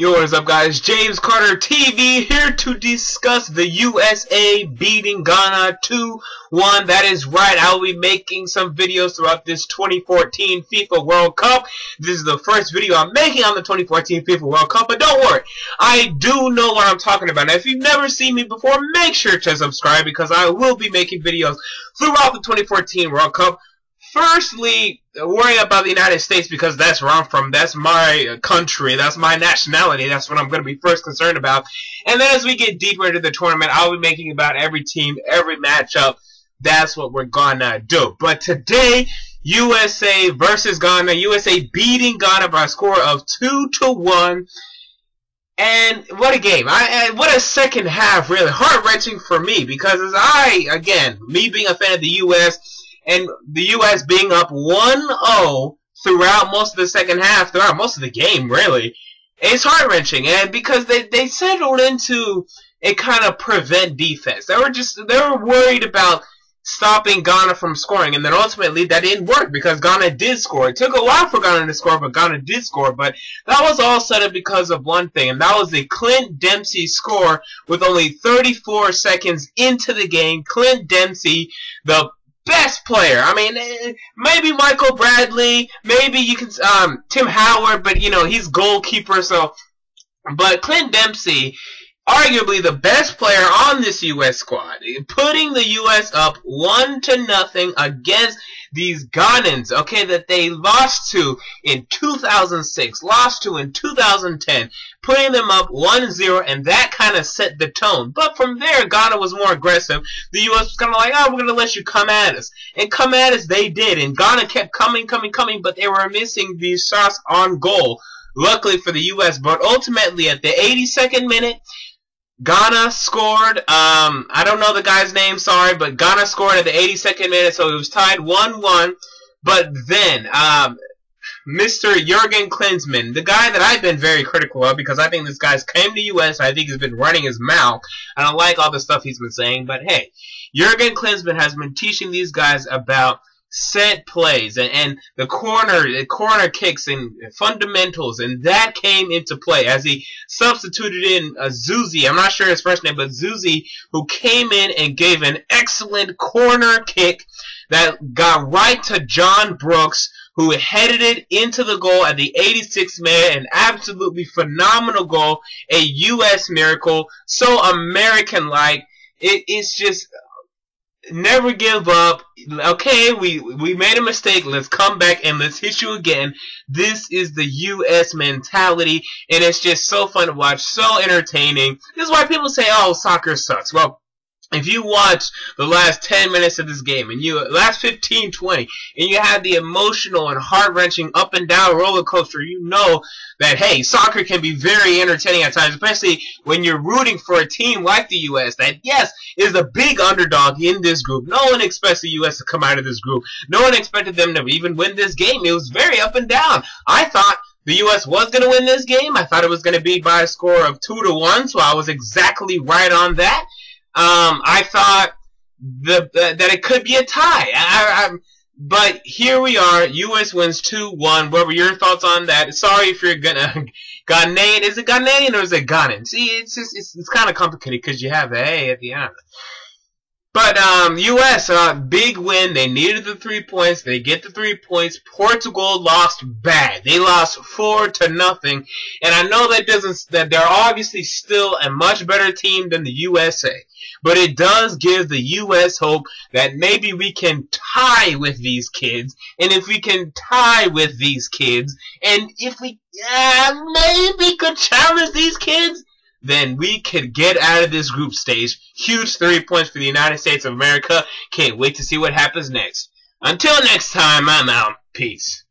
Yo, what is up, guys? James Carter TV here to discuss the USA beating Ghana 2-1. That is right. I will be making some videos throughout this 2014 FIFA World Cup. This is the first video I'm making on the 2014 FIFA World Cup, but don't worry. I do know what I'm talking about. Now, if you've never seen me before, make sure to subscribe because I will be making videos throughout the 2014 World Cup. Firstly, worrying about the United States because that's where I'm from. That's my country. That's my nationality. That's what I'm going to be first concerned about. And then as we get deeper into the tournament, I'll be making about every team, every matchup. That's what we're going to do. But today, USA versus Ghana. USA beating Ghana by a score of 2-1. And what a game. What a second half, really. Heart-wrenching for me because me being a fan of the U.S., and the U.S. being up 1-0 throughout most of the second half, throughout most of the game, really, it's heart-wrenching. And because they settled into a kind of prevent defense. They were worried about stopping Ghana from scoring. And then ultimately that didn't work because Ghana did score. It took a while for Ghana to score, but Ghana did score. But that was all set up because of one thing. And that was the Clint Dempsey score with only 34 seconds into the game. Clint Dempsey, the best player. I mean, maybe Michael Bradley, maybe you can Tim Howard, but you know he's goalkeeper. So, but Clint Dempsey, arguably the best player on this U.S. squad, putting the U.S. up 1-0 against these Ghanans. Okay, that they lost to in 2006, lost to in 2010. Putting them up 1-0, and that kind of set the tone. But from there, Ghana was more aggressive. The U.S. was kind of like, oh, we're going to let you come at us. And come at us, they did. And Ghana kept coming, but they were missing these shots on goal. Luckily for the U.S., but ultimately at the 82nd minute, Ghana scored. I don't know the guy's name, sorry, but Ghana scored at the 82nd minute, so it was tied 1-1. But then, Mr. Jurgen Klinsmann, the guy that I've been very critical of because I think this guy's came to the U.S. I think he's been running his mouth. I don't like all the stuff he's been saying, but hey, Jurgen Klinsmann has been teaching these guys about set plays and the corner kicks and fundamentals, and that came into play as he substituted in Zuzi. I'm not sure his first name, but Zuzi, who came in and gave an excellent corner kick that got right to John Brooks, who headed it into the goal at the 86th minute. An absolutely phenomenal goal, a U.S. miracle, so American-like. It's just never give up. Okay, we made a mistake. Let's come back and let's hit you again. This is the U.S. mentality, and it's just so fun to watch, so entertaining. This is why people say, oh, soccer sucks. Well, if you watch the last 10 minutes of this game, and last 15, 20, and you have the emotional and heart-wrenching up and down roller coaster, you know that, hey, soccer can be very entertaining at times, especially when you're rooting for a team like the U.S. that, yes, is the big underdog in this group. No one expects the U.S. to come out of this group. No one expected them to even win this game. It was very up and down. I thought the U.S. was going to win this game. I thought it was going to be by a score of 2-1, so I was exactly right on that. I thought that it could be a tie. But here we are. U.S. wins 2-1. What were your thoughts on that? Sorry if you're Ghanaian. Is it Ghanaian or is it Ghanan? See, it's kind of complicated because you have the A at the end. But U.S. Big win. They needed the 3 points. They get the 3 points. Portugal lost bad. They lost 4-0. And I know that they're obviously still a much better team than the USA. But it does give the U.S. hope that maybe we can tie with these kids. And if we can tie with these kids, and if we maybe could challenge these kids, then we could get out of this group stage. Huge 3 points for the United States of America. Can't wait to see what happens next. Until next time, I'm out. Peace.